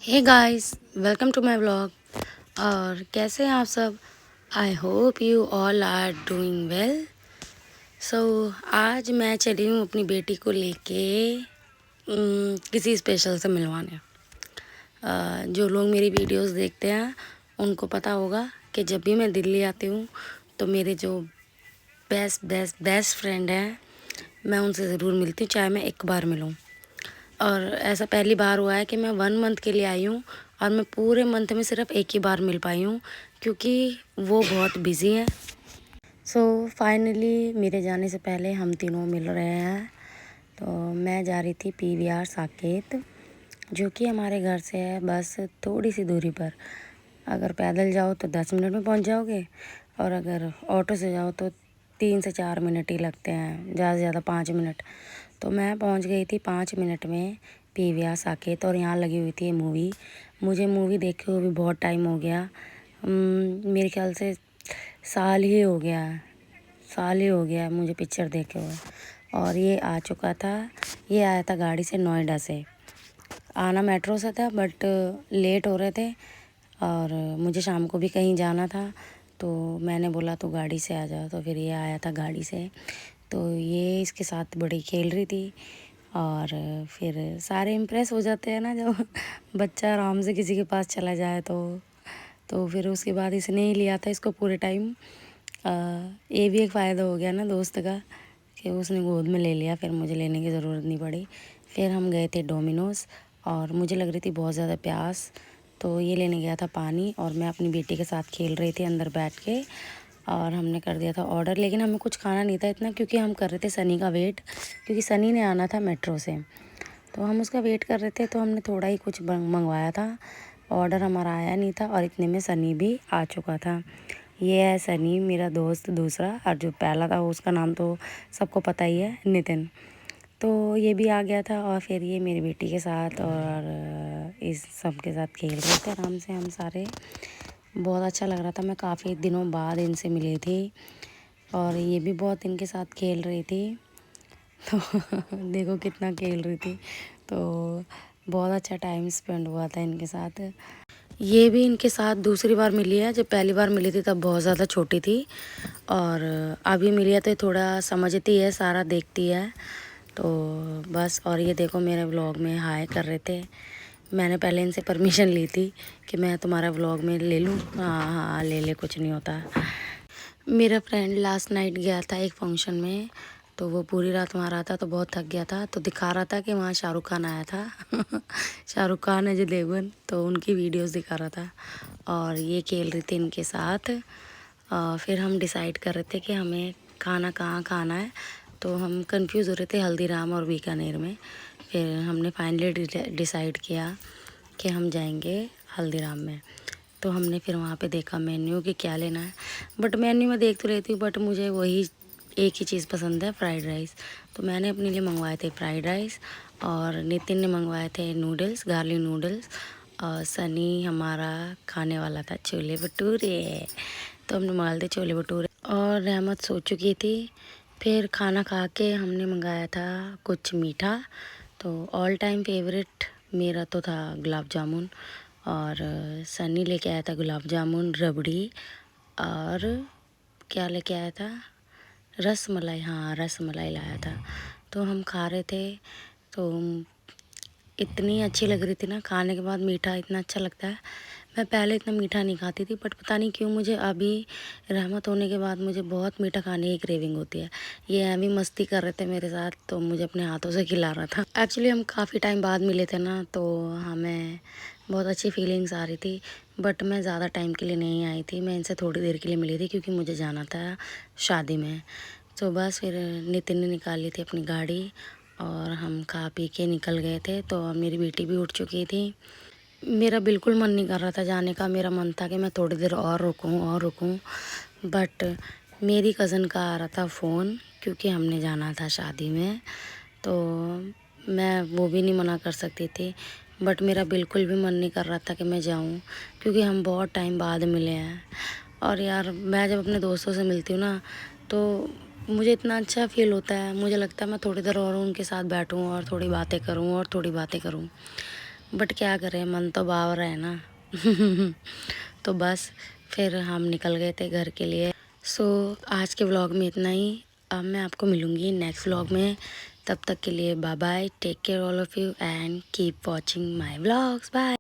Hey guys, welcome to my vlog. और कैसे हैं आप सब? I hope you all are doing well. So आज मैं चली हूँ अपनी बेटी को लेके किसी स्पेशल से मिलवाने। जो लोग मेरी वीडियोस देखते हैं उनको पता होगा कि जब भी मैं दिल्ली आती हूँ तो मेरे जो बेस्ट बेस्ट बेस्ट फ्रेंड हैं मैं उनसे ज़रूर मिलती हूँ, चाहे मैं एक बार मिलूँ। और ऐसा पहली बार हुआ है कि मैं 1 मंथ के लिए आई हूँ और मैं पूरे मंथ में सिर्फ एक ही बार मिल पाई हूँ क्योंकि वो बहुत बिज़ी हैं। सो फाइनली मेरे जाने से पहले हम तीनों मिल रहे हैं। तो मैं जा रही थी PVR साकेत, जो कि हमारे घर से है बस थोड़ी सी दूरी पर। अगर पैदल जाओ तो 10 मिनट में पहुंच जाओगे और अगर ऑटो से जाओ तो 3 से 4 मिनट ही लगते हैं, ज़्यादा से ज़्यादा 5 मिनट। तो मैं पहुंच गई थी 5 मिनट में PVR साकेत और यहाँ लगी हुई थी मूवी। मुझे मूवी देखे हुए भी बहुत टाइम हो गया। मेरे ख्याल से साल ही हो गया साल ही हो गया मुझे पिक्चर देखे हुए। और ये आ चुका था, ये आया था गाड़ी से नोएडा से। आना मेट्रो से था बट लेट हो रहे थे और मुझे शाम को भी कहीं जाना था, तो मैंने बोला तो गाड़ी से आ जाओ। तो फिर ये आया था गाड़ी से, तो ये इसके साथ बड़ी खेल रही थी। और फिर सारे इम्प्रेस हो जाते हैं ना जब बच्चा आराम से किसी के पास चला जाए तो फिर उसके बाद इसने ही लिया था इसको पूरे टाइम। ये भी एक फ़ायदा हो गया ना दोस्त का कि उसने गोद में ले लिया, फिर मुझे लेने की ज़रूरत नहीं पड़ी। फिर हम गए थे डोमिनोज़ और मुझे लग रही थी बहुत ज़्यादा प्यास, तो ये लेने गया था पानी और मैं अपनी बेटी के साथ खेल रही थी अंदर बैठ के। और हमने कर दिया था ऑर्डर, लेकिन हमें कुछ खाना नहीं था इतना क्योंकि हम कर रहे थे सनी का वेट, क्योंकि सनी ने आना था मेट्रो से। तो हम उसका वेट कर रहे थे, तो हमने थोड़ा ही कुछ मंगवाया था। ऑर्डर हमारा आया नहीं था और इतने में सनी भी आ चुका था। ये है सनी, मेरा दोस्त दूसरा, और जो पहला था उसका नाम तो सबको पता ही है, नितिन। तो ये भी आ गया था और फिर ये मेरी बेटी के साथ और इस सब के साथ खेल रहे थे आराम से हम सारे। बहुत अच्छा लग रहा था, मैं काफ़ी दिनों बाद इनसे मिली थी और ये भी बहुत इनके साथ खेल रही थी। तो देखो कितना खेल रही थी, तो बहुत अच्छा टाइम स्पेंड हुआ था इनके साथ। ये भी इनके साथ दूसरी बार मिली है, जब पहली बार मिली थी तब बहुत ज़्यादा छोटी थी और अभी मिली है तो थोड़ा समझती है, सारा देखती है। तो बस, और ये देखो मेरे व्लॉग में हाय कर रहे थे। मैंने पहले इनसे परमिशन ली थी कि मैं तुम्हारा व्लॉग में ले लूँ। हाँ हाँ ले ले, कुछ नहीं होता। मेरा फ्रेंड लास्ट नाइट गया था एक फंक्शन में, तो वो पूरी रात वहाँ रहा था तो बहुत थक गया था, तो दिखा रहा था कि वहाँ शाहरुख खान आया था शाहरुख खान, अजय देवगन, तो उनकी वीडियोस दिखा रहा था और ये खेल रही थी इनके साथ। फिर हम डिसाइड कर रहे थे कि हमें खाना कहाँ खाना है, तो हम कंफ्यूज हो रहे थे हल्दीराम और बीकानेर में। फिर हमने फाइनली डिसाइड किया कि हम जाएंगे हल्दीराम में। तो हमने फिर वहाँ पे देखा मेन्यू कि क्या लेना है, बट मेन्यू में देख तो लेती हूँ बट मुझे वही एक ही चीज़ पसंद है, फ्राइड राइस। तो मैंने अपने लिए मंगवाए थे फ्राइड राइस और नितिन ने मंगवाए थे नूडल्स, गार्लिक नूडल्स। और सनी हमारा खाने वाला था छोले भटूरे, तो हमने मंगा लिए छोले भटूरे। और रहमत सो चुकी थी। फिर खाना खा के हमने मंगाया था कुछ मीठा। तो ऑल टाइम फेवरेट मेरा तो था गुलाब जामुन, और सनी लेके आया था गुलाब जामुन, रबड़ी और क्या लेके आया था, रस मलाई। हाँ रस मलाई लाया था। तो हम खा रहे थे, तो इतनी अच्छी लग रही थी ना, खाने के बाद मीठा इतना अच्छा लगता है। मैं पहले इतना मीठा नहीं खाती थी बट पता नहीं क्यों मुझे अभी रहमत होने के बाद मुझे बहुत मीठा खाने की क्रेविंग होती है। ये अभी मस्ती कर रहे थे मेरे साथ तो मुझे अपने हाथों से खिला रहा था। एक्चुअली हम काफ़ी टाइम बाद मिले थे ना, तो हमें बहुत अच्छी फीलिंग्स आ रही थी। बट मैं ज़्यादा टाइम के लिए नहीं आई थी, मैं इनसे थोड़ी देर के लिए मिली थी क्योंकि मुझे जाना था शादी में। तो बस फिर नितिन ने निकाली थी अपनी गाड़ी और हम खा पी के निकल गए थे। तो मेरी बेटी भी उठ चुकी थी। मेरा बिल्कुल मन नहीं कर रहा था जाने का, मेरा मन था कि मैं थोड़ी देर और रुकूं। बट मेरी कज़न का आ रहा था फ़ोन क्योंकि हमने जाना था शादी में, तो मैं वो भी नहीं मना कर सकती थी। बट मेरा बिल्कुल भी मन नहीं कर रहा था कि मैं जाऊं क्योंकि हम बहुत टाइम बाद मिले हैं। और यार मैं जब अपने दोस्तों से मिलती हूँ ना, तो मुझे इतना अच्छा फ़ील होता है, मुझे लगता है मैं थोड़ी देर और उनके साथ बैठूं और थोड़ी बातें करूं और थोड़ी बातें करूं। बट क्या करें, मन तो बावरा है ना। तो बस फिर हम निकल गए थे घर के लिए। सो आज के व्लॉग में इतना ही। अब मैं आपको मिलूँगी नेक्स्ट व्लॉग में। तब तक के लिए bye bye, take care all of you and keep watching my vlogs. Bye.